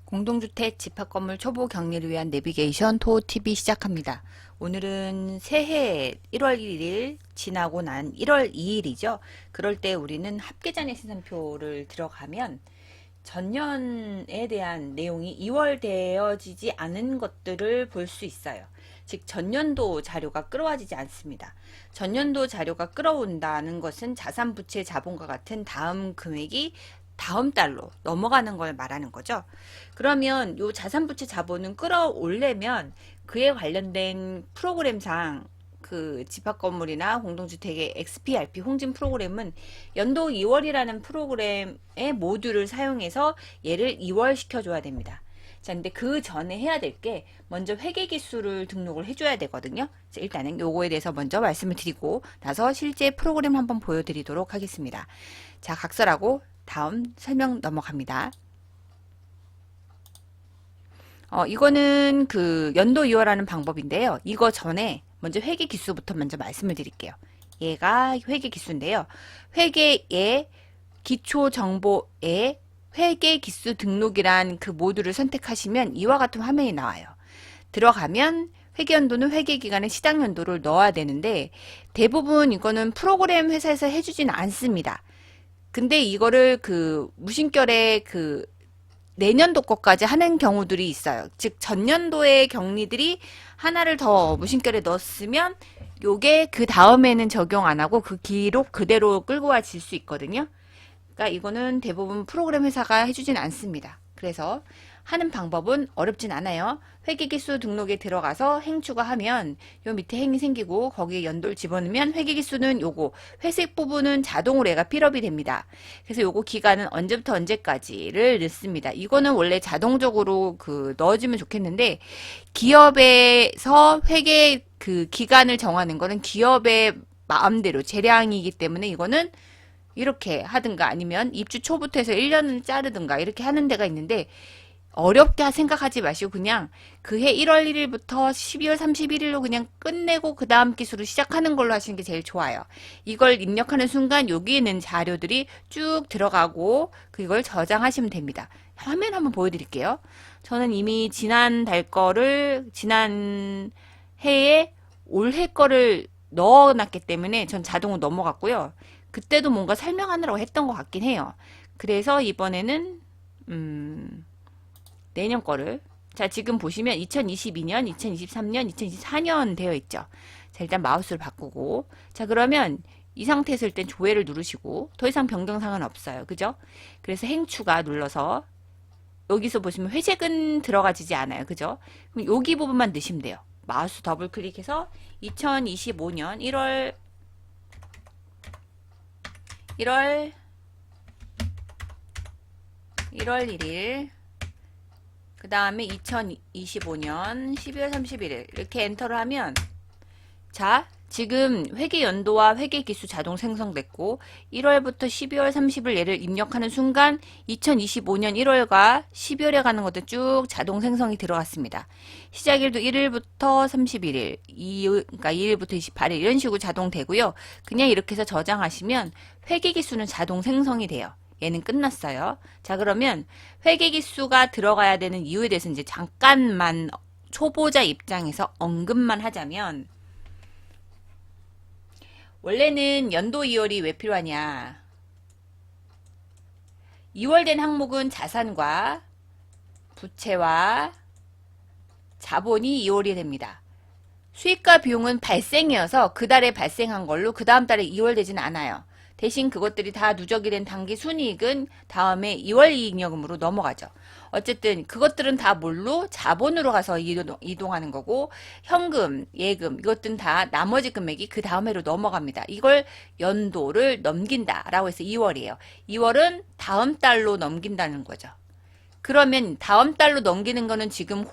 공동주택 집합건물 초보 격리를 위한 내비게이션 토TV 시작합니다. 오늘은 새해 1월 1일 지나고 난 1월 2일이죠. 그럴 때 우리는 합계잔의 시선표를 들어가면 전년에 대한 내용이 이월되어지지 않은 것들을 볼 수 있어요. 즉 전년도 자료가 끌어와지지 않습니다. 전년도 자료가 끌어온다는 것은 자산부채 자본과 같은 다음 금액이 다음 달로 넘어가는 걸 말하는 거죠. 그러면 요 자산부채 자본은 끌어올려면 그에 관련된 프로그램상 그 집합건물이나 공동주택의 XPRP 홍진 프로그램은 연도 2월이라는 프로그램의 모듈을 사용해서 얘를 2월 시켜줘야 됩니다. 자, 근데 그 전에 해야 될 게 먼저 회계기수를 등록을 해줘야 되거든요. 자, 일단은 요거에 대해서 먼저 말씀을 드리고 나서 실제 프로그램 한번 보여드리도록 하겠습니다. 자, 각설하고 다음 설명 넘어갑니다. 이거는 그 연도 2월하는 방법인데요. 이거 전에 먼저 회계 기수부터 먼저 말씀을 드릴게요. 얘가 회계 기수인데요. 회계의 기초 정보에 회계 기수 등록이란 그 모듈을 선택하시면 이와 같은 화면이 나와요. 들어가면 회계연도는 회계기간의 시작연도를 넣어야 되는데 대부분 이거는 프로그램 회사에서 해주진 않습니다. 근데 이거를 그 무심결에 그 내년도 것까지 하는 경우들이 있어요. 즉 전년도의 격리들이 하나를 더 무심결에 넣었으면 요게 그 다음에는 적용 안 하고 그 기록 그대로 끌고 와질 수 있거든요. 그러니까 이거는 대부분 프로그램 회사가 해주진 않습니다. 그래서 하는 방법은 어렵진 않아요. 회계기수 등록에 들어가서 행 추가하면 요 밑에 행이 생기고 거기에 연도를 집어넣으면 회계기수는 요거 회색 부분은 자동으로 얘가 필업이 됩니다. 그래서 요거 기간은 언제부터 언제까지를 넣습니다. 이거는 원래 자동적으로 그 넣어주면 좋겠는데 기업에서 회계 그 기간을 정하는 거는 기업의 마음대로 재량이기 때문에 이거는 이렇게 하든가 아니면 입주 초부터 해서 1년을 자르든가 이렇게 하는 데가 있는데 어렵게 생각하지 마시고 그냥 그해 1월 1일부터 12월 31일로 그냥 끝내고 그 다음 기수로 시작하는 걸로 하시는 게 제일 좋아요. 이걸 입력하는 순간 여기에 있는 자료들이 쭉 들어가고 그걸 저장하시면 됩니다. 화면 한번 보여드릴게요. 저는 이미 지난 해에 올해 거를 넣어놨기 때문에 전 자동으로 넘어갔고요. 그때도 뭔가 설명하느라고 했던 것 같긴 해요. 그래서 이번에는 내년 거를 자 지금 보시면 2022년, 2023년, 2024년 되어 있죠. 자 일단 마우스를 바꾸고 자 그러면 이 상태에서 일단 조회를 누르시고 더 이상 변경사항은 없어요. 그죠? 그래서 행추가 눌러서 여기서 보시면 회색은 들어가지지 않아요. 그죠? 그럼 여기 부분만 넣으시면 돼요. 마우스 더블 클릭해서 2025년 1월 1일 그 다음에 2025년 12월 31일 이렇게 엔터를 하면 자 지금 회계 연도와 회계 기수 자동 생성됐고 1월부터 12월 30일 얘를 입력하는 순간 2025년 1월과 12월에 가는 것도 쭉 자동 생성이 들어갔습니다. 시작일도 1일부터 31일, 그러니까 2일부터 28일 이런 식으로 자동되고요. 그냥 이렇게 해서 저장하시면 회계 기수는 자동 생성이 돼요. 얘는 끝났어요. 자 그러면 회계기수가 들어가야 되는 이유에 대해서 이제 잠깐만 초보자 입장에서 언급만 하자면 원래는 연도 2월이 왜 필요하냐 2월 된 항목은 자산과 부채와 자본이 2월이 됩니다. 수익과 비용은 발생이어서 그 달에 발생한 걸로 그 다음 달에 2월 되지는 않아요. 대신 그것들이 다 누적이 된 당기 순이익은 다음에 2월 이익여금으로 넘어가죠. 어쨌든 그것들은 다 뭘로? 자본으로 가서 이동하는 거고 현금, 예금 이것들은 다 나머지 금액이 그 다음 해로 넘어갑니다. 이걸 연도를 넘긴다라고 해서 2월이에요. 2월은 다음 달로 넘긴다는 거죠. 그러면 다음 달로 넘기는 거는 지금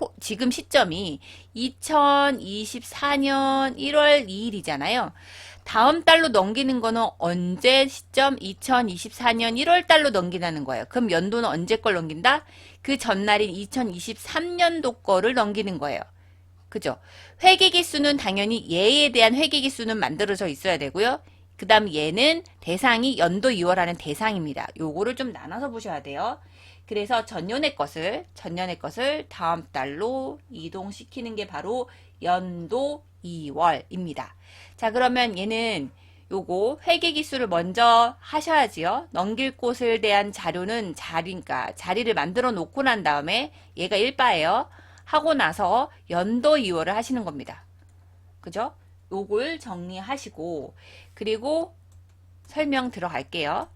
시점이 2024년 1월 2일이잖아요. 다음 달로 넘기는 거는 언제 시점? 2024년 1월 달로 넘긴다는 거예요. 그럼 연도는 언제 걸 넘긴다? 그 전날인 2023년도 거를 넘기는 거예요. 그죠? 회계기수는 당연히 얘에 대한 회계기수는 만들어져 있어야 되고요. 그 다음 얘는 대상이 연도 2월하는 대상입니다. 요거를 좀 나눠서 보셔야 돼요. 그래서 전년의 것을 다음 달로 이동시키는 게 바로 연도 2월입니다. 자, 그러면 얘는 요거 회계기수를 먼저 하셔야지요. 넘길 곳에 대한 자료는 그러니까 자리를 만들어 놓고 난 다음에 얘가 1바예요. 하고 나서 연도 2월을 하시는 겁니다. 그죠? 요걸 정리하시고 그리고 설명 들어갈게요.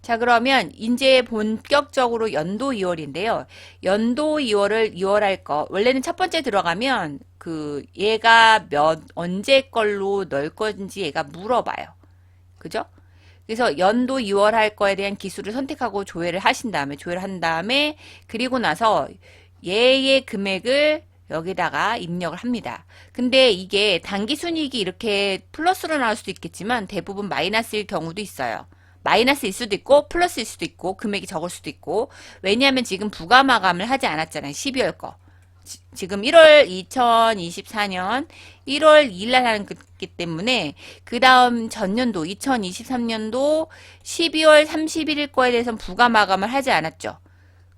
자, 그러면 이제 본격적으로 연도 2월인데요. 연도 2월을 2월 할 거. 원래는 첫 번째 들어가면 얘가 언제 걸로 넣을 건지 얘가 물어봐요. 그죠? 그래서 연도 2월 할 거에 대한 기수를 선택하고 조회를 한 다음에 그리고 나서 얘의 금액을 여기다가 입력을 합니다. 근데 이게 당기순이익이 이렇게 플러스로 나올 수도 있겠지만 대부분 마이너스일 경우도 있어요. 마이너스일 수도 있고 플러스일 수도 있고 금액이 적을 수도 있고 왜냐하면 지금 부가 마감을 하지 않았잖아요. 12월 거. 지금 2024년 1월 2일 날 하는 거기 때문에 그 다음 전년도 2023년도 12월 31일 거에 대해서는 부가 마감을 하지 않았죠.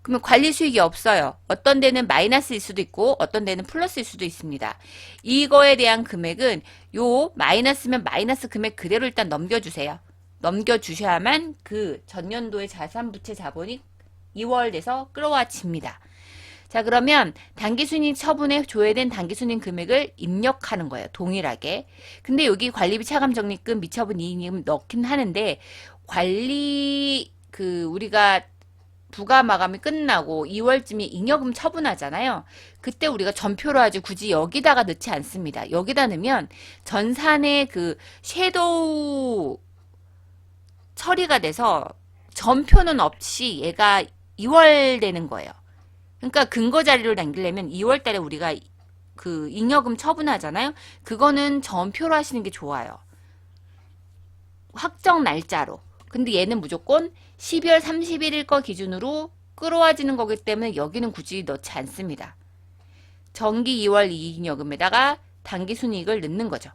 그러면 관리 수익이 없어요. 어떤 데는 마이너스일 수도 있고 어떤 데는 플러스일 수도 있습니다. 이거에 대한 금액은 요 마이너스면 마이너스 금액 그대로 일단 넘겨주세요. 넘겨주셔야만 그 전년도의 자산부채 자본이 2월 돼서 끌어와집니다. 자, 그러면 당기순이익 처분에 조회된 당기순이익 금액을 입력하는 거예요. 동일하게. 근데 여기 관리비 차감 적립금 미처분 이익금 넣긴 하는데 우리가 부가 마감이 끝나고 2월쯤에 잉여금 처분하잖아요. 그때 우리가 전표로 하지 굳이 여기다가 넣지 않습니다. 여기다 넣으면 전산의 섀도우 처리가 돼서 전표는 없이 얘가 2월 되는 거예요. 그러니까 근거 자료를 남기려면 2월 달에 우리가 잉여금 처분하잖아요. 그거는 전표로 하시는 게 좋아요. 확정 날짜로. 근데 얘는 무조건 12월 31일 거 기준으로 끌어와지는 거기 때문에 여기는 굳이 넣지 않습니다. 정기 2월 이익여금에다가 당기순이익을 넣는 거죠.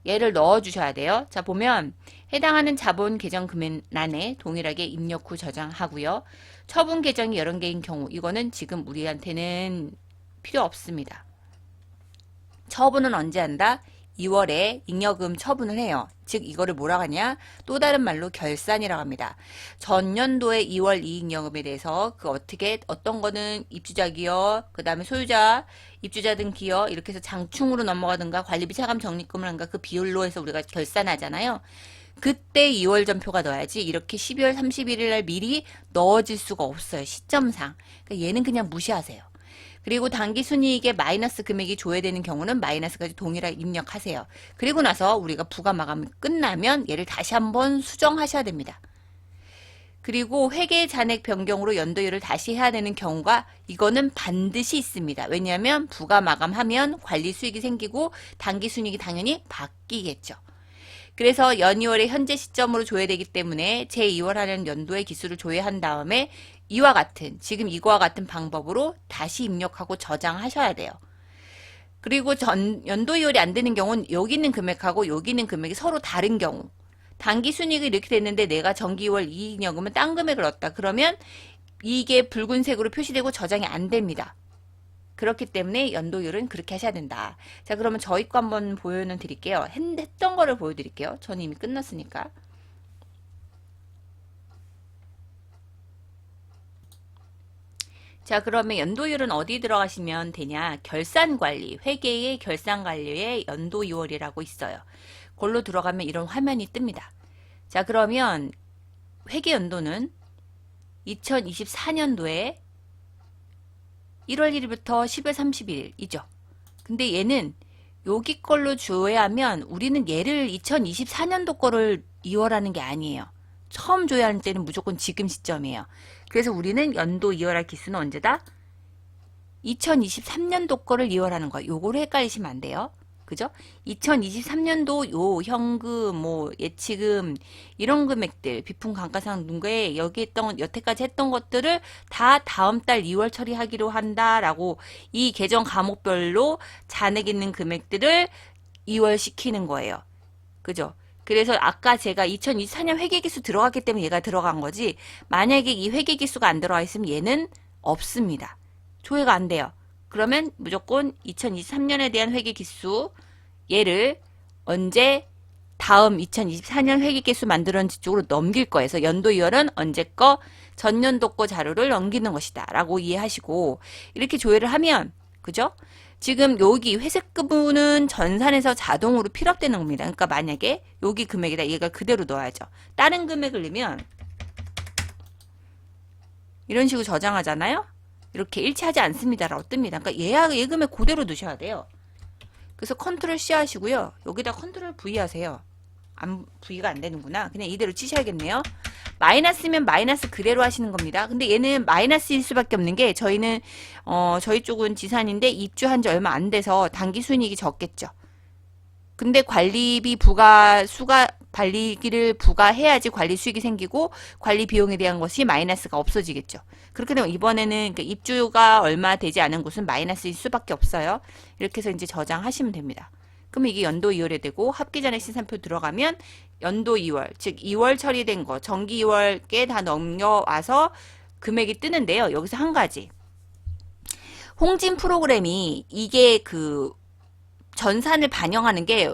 얘를 넣어주셔야 돼요. 자, 보면 해당하는 자본 계정 금액란에 동일하게 입력 후 저장하고요. 처분 계정이 여러 개인 경우 이거는 지금 우리한테는 필요 없습니다. 처분은 언제 한다? 2월에 잉여금 처분을 해요. 즉 이거를 뭐라고 하냐? 또 다른 말로 결산이라고 합니다. 전년도의 2월 이익여금에 대해서 어떤 거는 입주자 기여, 그 다음에 소유자, 입주자 등 기여 이렇게 해서 장충으로 넘어가든가 관리비 차감 적립금을 한가 그 비율로 해서 우리가 결산하잖아요. 그때 2월 전표가 넣어야지 이렇게 12월 31일 날 미리 넣어질 수가 없어요. 시점상. 그러니까 얘는 그냥 무시하세요. 그리고 당기순이익에 마이너스 금액이 조회되는 경우는 마이너스까지 동일하게 입력하세요. 그리고 나서 우리가 부가 마감이 끝나면 얘를 다시 한번 수정하셔야 됩니다. 그리고 회계 잔액 변경으로 연도율을 다시 해야 되는 경우가 이거는 반드시 있습니다. 왜냐하면 부가 마감하면 관리 수익이 생기고 당기순이익이 당연히 바뀌겠죠. 그래서 연이월의 현재 시점으로 조회되기 때문에 제2월 하는 연도의 기수를 조회한 다음에 지금 이거와 같은 방법으로 다시 입력하고 저장하셔야 돼요. 그리고 연도이월이 안 되는 경우는 여기 있는 금액하고 여기 있는 금액이 서로 다른 경우. 당기순이익이 이렇게 됐는데 내가 정기 2월 이익여금은 딴 금액을 얻다. 그러면 이게 붉은색으로 표시되고 저장이 안 됩니다. 그렇기 때문에 연도율은 그렇게 하셔야 된다. 자, 그러면 저희 거 한번 보여는 드릴게요. 했던 거를 보여드릴게요. 저는 이미 끝났으니까. 자, 그러면 연도율은 어디 들어가시면 되냐? 결산관리, 회계의 결산관리에 연도 2월이라고 있어요. 그걸로 들어가면 이런 화면이 뜹니다. 자, 그러면 회계연도는 2024년도에 1월 1일부터 10월 31일이죠. 근데 얘는 여기 걸로 조회하면 우리는 얘를 2024년도 거를 2월 하는 게 아니에요. 처음 조회하는 때는 무조건 지금 시점이에요. 그래서 우리는 연도 2월할 기수는 언제다? 2023년도 거를 2월 하는 거예요. 요거를 헷갈리시면 안 돼요. 그죠? 2023년도 요 현금, 예치금 이런 금액들, 비품 감가상 등에 여태까지 했던 것들을 다 다음 달 2월 처리하기로 한다라고 이 계정 과목별로 잔액 있는 금액들을 2월 시키는 거예요. 그죠? 그래서 아까 제가 2024년 회계기수 들어갔기 때문에 얘가 들어간 거지, 만약에 이 회계기수가 안 들어가 있으면 얘는 없습니다. 조회가 안 돼요. 그러면 무조건 2023년에 대한 회계기수, 얘를 언제 다음 2024년 회계기수 만들었는지 쪽으로 넘길 거예요. 그래서 연도 2월은 언제 거, 전년도 거 자료를 넘기는 것이다 라고 이해하시고, 이렇게 조회를 하면, 그죠? 지금 여기 회색 부분은 전산에서 자동으로 필업되는 겁니다. 그러니까 만약에 여기 금액에다 얘가 그대로 넣어야죠. 다른 금액을 넣으면 이런 식으로 저장하잖아요. 이렇게 일치하지 않습니다라고 뜹니다. 그러니까 얘 금액 그대로 넣으셔야 돼요. 그래서 컨트롤 C 하시고요. 여기다 컨트롤 V 하세요. V가 안 되는구나. 그냥 이대로 치셔야겠네요. 마이너스면 마이너스 그대로 하시는 겁니다. 근데 얘는 마이너스일 수밖에 없는 게, 저희는 저희 쪽은 지산인데 입주한 지 얼마 안 돼서 당기 순이익이 적겠죠. 근데 관리비 관리비를 부과해야지 관리 수익이 생기고 관리 비용에 대한 것이 마이너스가 없어지겠죠. 그렇게 되면 이번에는 입주가 얼마 되지 않은 곳은 마이너스일 수밖에 없어요. 이렇게 해서 이제 저장하시면 됩니다. 그럼 이게 연도 2월에 되고, 합기전에 시산표 들어가면 연도 2월, 즉 2월 처리된 거, 정기 2월께 다 넘겨와서 금액이 뜨는데요. 여기서 한 가지. 홍진 프로그램이 이게 그 전산을 반영하는 게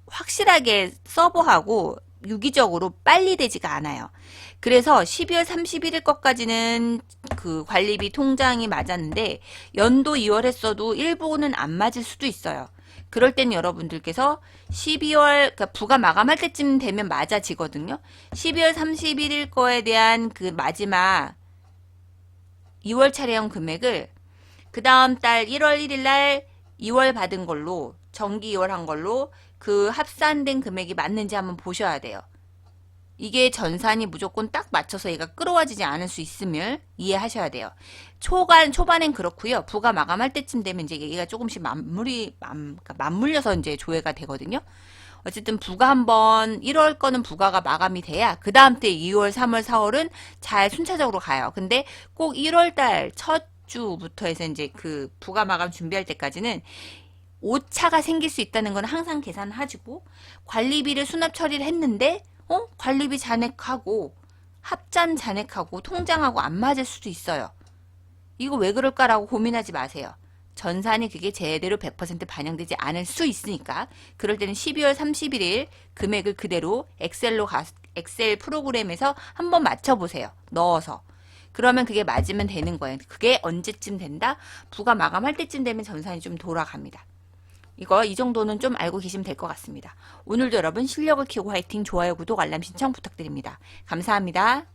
확실하게 서버하고 유기적으로 빨리 되지가 않아요. 그래서 12월 31일 것까지는 그 관리비 통장이 맞았는데 연도 2월 했어도 일부는 안 맞을 수도 있어요. 그럴 땐 여러분들께서 12월, 그러니까 부가 마감할 때쯤 되면 맞아지거든요. 12월 31일 거에 대한 그 마지막 2월 차례형 금액을 그 다음 달 1월 1일 날 2월 받은 걸로, 정기 2월 한 걸로 그 합산된 금액이 맞는지 한번 보셔야 돼요. 이게 전산이 무조건 딱 맞춰서 얘가 끌어와지지 않을 수 있음을 이해하셔야 돼요. 초반엔 그렇고요. 부가 마감할 때쯤 되면 이제 얘가 조금씩 맞물려서 이제 조회가 되거든요. 어쨌든 부가 한번 1월 거는 부가가 마감이 돼야 그 다음 때 2월, 3월, 4월은 잘 순차적으로 가요. 근데 꼭 1월 달 첫 주부터 해서 이제 그 부가 마감 준비할 때까지는 오차가 생길 수 있다는 건 항상 계산하시고, 관리비를 수납 처리를 했는데 관리비 잔액하고 합산 잔액하고 통장하고 안 맞을 수도 있어요. 이거 왜 그럴까라고 고민하지 마세요. 전산이 그게 제대로 100% 반영되지 않을 수 있으니까. 그럴 때는 12월 31일 금액을 그대로 엑셀 프로그램에서 한번 맞춰보세요. 넣어서. 그러면 그게 맞으면 되는 거예요. 그게 언제쯤 된다? 부가 마감할 때쯤 되면 전산이 좀 돌아갑니다. 이 정도는 좀 알고 계시면 될 것 같습니다. 오늘도 여러분 실력을 키우고 화이팅! 좋아요, 구독, 알람 신청 부탁드립니다. 감사합니다.